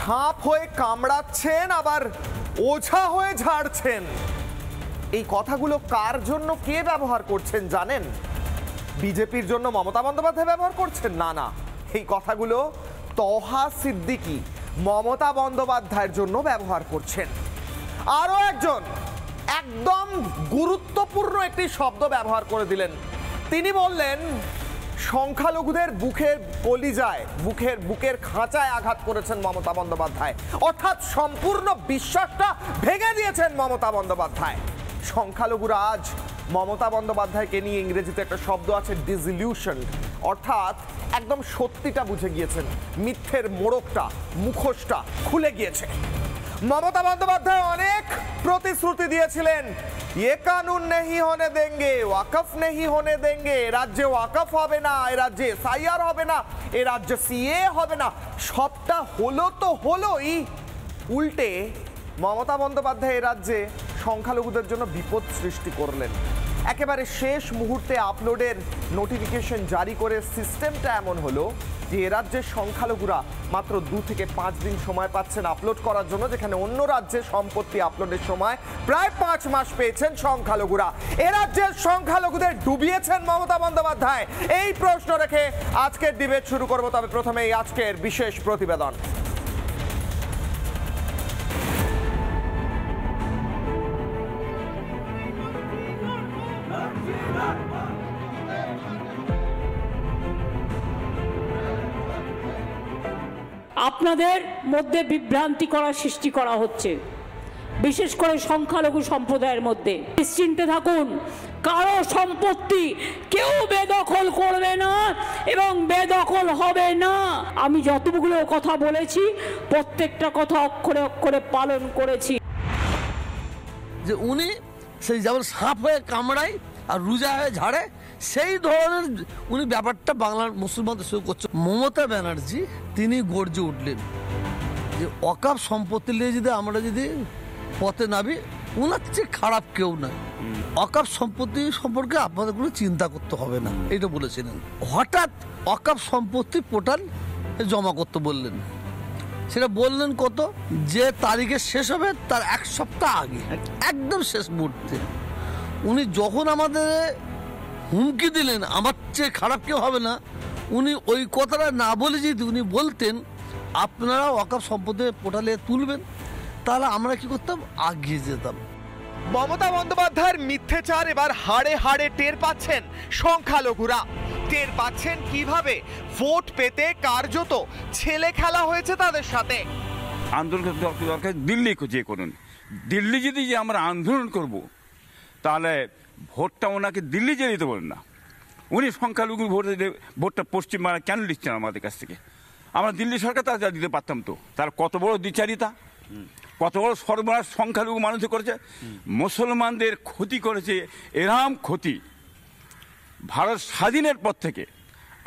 সাপ হয়ে কামড়াচ্ছেন আবার ওঝা হয়ে ঝাড়ছেন, এই কথাগুলো কার জন্য কে ব্যবহার করছেন জানেন? বিজেপির জন্য মমতা বন্দ্যোপাধ্যায় ব্যবহার করছেন? না না, এই কথাগুলো তহা সিদ্দিকী মমতা বন্দ্যোপাধ্যায়ের জন্য ব্যবহার করছেন। আরো একজন একদম গুরুত্বপূর্ণ একটি শব্দ ব্যবহার করে দিলেন। তিনি বললেন সংখ্যালঘুদের বুকের কলিজায়, বুকের খাঁচায় আঘাত করেছেন মমতা বন্দ্যোপাধ্যায়, অর্থাৎ সম্পূর্ণ বিশ্বাসটা ভেঙে দিয়েছেন মমতা বন্দ্যোপাধ্যায়। সংখ্যালঘুরা আজ মমতা বন্দ্যোপাধ্যায়কে নিয়ে ইংরেজিতে একটা শব্দ আছে ডিসইলিউশন, অর্থাৎ একদম সত্যিটা বুঝে গিয়েছেন, মিথ্যের মোড়কটা, মুখোশটা খুলে গিয়েছে। মমতা বন্দ্যোপাধ্যায় অনেক প্রতিশ্রুতি দিয়েছিলেন, ये कानून नहीं होने देंगे, ওয়াকফ नहीं होने देंगे, রাজ্যে ওয়াকফ হবে না, এ রাজ্যে এসআইআর হবে না, এ রাজ্যে সিএ হবে না। সবটা হলো তো হলোই, উল্টে মমতা বন্দ্যোপাধ্যায় এ রাজ্যে সংখ্যালঘুদের জন্য বিপদ সৃষ্টি করলেন। একেবারে শেষ মুহূর্তে আপলোডের নোটিফিকেশন জারি করে সিস্টেমটা এমন হলো যে এ রাজ্যের সংখ্যালঘুরা মাত্র 2 থেকে 5 দিন সময় পাচ্ছেন আপলোড করার জন্য, যেখানে অন্য রাজ্যে সম্পত্তি আপলোডের সময় প্রায় 5 মাস পেয়েছেন সংখ্যালঘুরা। এ রাজ্যের সংখ্যালঘুদের ডুবিয়েছেন মমতা বন্দ্যোপাধ্যায়, এই প্রশ্ন রেখে আজকের ডিবেট শুরু করব। তবে প্রথমেই আজকের বিশেষ প্রতিবেদন। আপনাদের মধ্যে বিভ্রান্তি সৃষ্টি করা হচ্ছে, বিশেষ করে সংখ্যালঘু সম্প্রদায়ের মধ্যে। নিশ্চিন্তে থাকুন, কারো সম্পত্তি কেউ বেদখল করবে না এবং বেদখল হবে না। আমি যতগুলো কথা বলেছি প্রত্যেকটা কথা অক্ষরে অক্ষরে পালন করেছি। যে উনি সেই যেমন সাপ হয়ে কামড়ায় আর রোজা হয়ে ঝাড়ে, সেই ধরনের উনি ব্যাপারটা বাংলার মুসলমানদের শুরু করছে। মমতা ব্যানার্জি তিনি গর্জে উঠলেন যে ওয়াকফ সম্পত্তি নিয়ে যদি আমরা যদি পথে নামি, ওনার চেয়ে খারাপ কেউ নয়। ওয়াকফ সম্পত্তি সম্পর্কে আপনাদের কোনো চিন্তা করতে হবে না, এটা বলেছিলেন। হঠাৎ ওয়াকফ সম্পত্তি পোর্টাল জমা করতে বললেন। সেটা বললেন কত, যে তারিখে শেষ হবে তার 1 সপ্তাহ আগে, একদম শেষ মুহূর্তে। উনি যখন আমাদের হুমকি দিলেন আমার চেয়ে খারাপ কেউ হবে না, উনি ওই কথাটা না বলে যদি উনি বলতেন আপনারা ওয়াকফ সম্পত্তি পোর্টালে তুলবেন, তাহলে আমরা কি করতাম, আগিয়ে যেতাম। মমতা বন্দ্যোপাধ্যায়ের মিথ্যেচার এবার হাড়ে হাড়ে টের পাচ্ছেন সংখ্যালঘুরা। টের পাচ্ছেন কিভাবে ভোট পেতে কার্যত ছেলে খেলা হয়েছে তাদের সাথে। আন্দোলন দরকার দিল্লি যে করুন, দিল্লি যদি যে আমরা আন্দোলন করব তাহলে ভোটটা ওনাকে দিল্লি যে দিতে বলেন না। উনি সংখ্যালঘু ভোটটা পশ্চিমবাংলা কেন দিচ্ছেন আমাদের কাছ থেকে? আমরা দিল্লি সরকার তারা দিতে পারতাম তো। তার কত বড় দ্বিচারিতা, কত বড় সর্বনাশ সংখ্যালঘু মানুষ করেছে, মুসলমানদের ক্ষতি করেছে। এরম ক্ষতি ভারত স্বাধীনের পর থেকে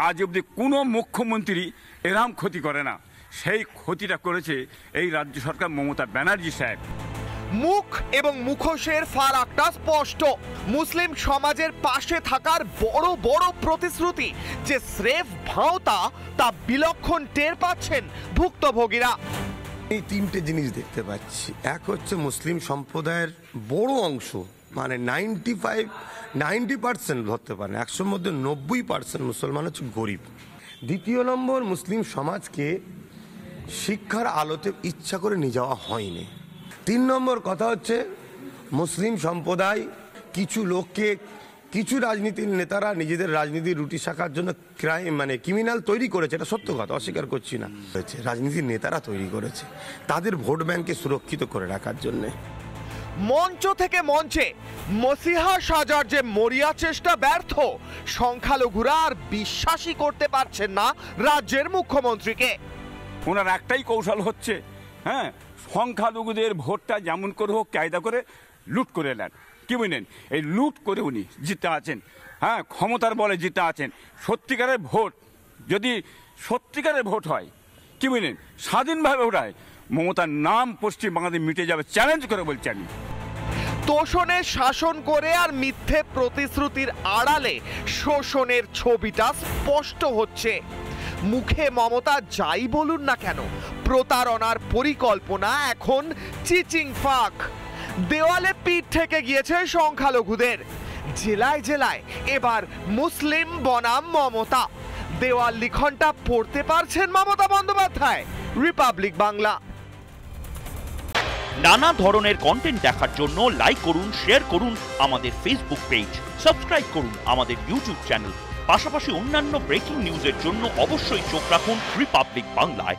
আজ অবধি কোনো মুখ্যমন্ত্রী এরম ক্ষতি করে না। সেই ক্ষতিটা করেছে এই রাজ্য সরকার, মমতা ব্যানার্জি সাহেব। মুখ এবং মুখোশের ফারাকটা স্পষ্ট। মুসলিম সমাজের পাশে থাকার বড় বড় প্রতিশ্রুতি যে স্রেফ ভাওতা, তা বিলক্ষণ টের পাচ্ছেন ভুক্তভোগীরা। এই 3টে জিনিস দেখতে পাচ্ছি। এক হচ্ছে মুসলিম সম্প্রদায়ের বড় অংশ, মানে 90% ধরতে পারেন, 100-র মধ্যে 90% মুসলমান হচ্ছে গরিব। দ্বিতীয় নম্বর, মুসলিম সমাজকে শিক্ষার আলোতে ইচ্ছা করে নিয়ে যাওয়া হয়নি। 3 নম্বর কথা হচ্ছে মুসলিম সম্প্রদায় কিছু লোককে, কিছু রাজনীতির নেতারা নিজেদের রাজনীতির রুটি শাখার জন্য ক্রিমিনাল তৈরি করেছে। এটা সত্য কথা, অস্বীকার করছি না। রাজনীতির নেতারা তৈরি করেছে তাদের ভোট ব্যাংককে সুরক্ষিত করে রাখার জন্যে। মঞ্চ থেকে মঞ্চে মসিহা সাজার যে মরিয়া চেষ্টা ব্যর্থ, সংখ্যালঘুরা আর বিশ্বাসই করতে পারছেন না রাজ্যের মুখ্যমন্ত্রীকে। ওনার একটাই কৌশল হচ্ছে, হ্যাঁ, সংখ্যালঘুদের ভোটটা যেমন করে হোক কায়দা করে লুট করে নেন। কি বুঝলেন? এই লুট করে উনি জিতে আছেন, হ্যাঁ, ক্ষমতার বলে জিতে আছেন। সত্যিকারের ভোট যদি সত্যিকারের ভোট হয়, কি বুঝলেন, স্বাধীনভাবে ওঠায়, মমতার নাম পশ্চিমবাংলাতে মিটে যাবে, চ্যালেঞ্জ করে বলছি আমি। তোষণে শাসন করে আর মিথ্যে প্রতিশ্রুতির আড়ালে শোষণের ছবিটা স্পষ্ট হচ্ছে। মুখে মমতা যাই বলুন না কেন, প্রতারণার পরিকল্পনা এখন চিচিং ফাক। দেওয়ালে পিঠ থেকে গিয়েছে সংখ্যালঘুদের। জেলায় জেলায় এবার মুসলিম বনাম মমতা। দেওয়াল লিখনটা পড়তে পারছেন মমতা বন্দ্যোপাধ্যায়? রিপাবলিক বাংলা। নানা ধরনের কন্টেন্ট দেখার জন্য লাইক করুন, শেয়ার করুন আমাদের ফেসবুক পেজ, সাবস্ক্রাইব করুন আমাদের ইউটিউব চ্যানেল। পাশাপাশি অন্যান্য ব্রেকিং নিউজের জন্য অবশ্যই চোখ রাখুন রিপাবলিক বাংলায়।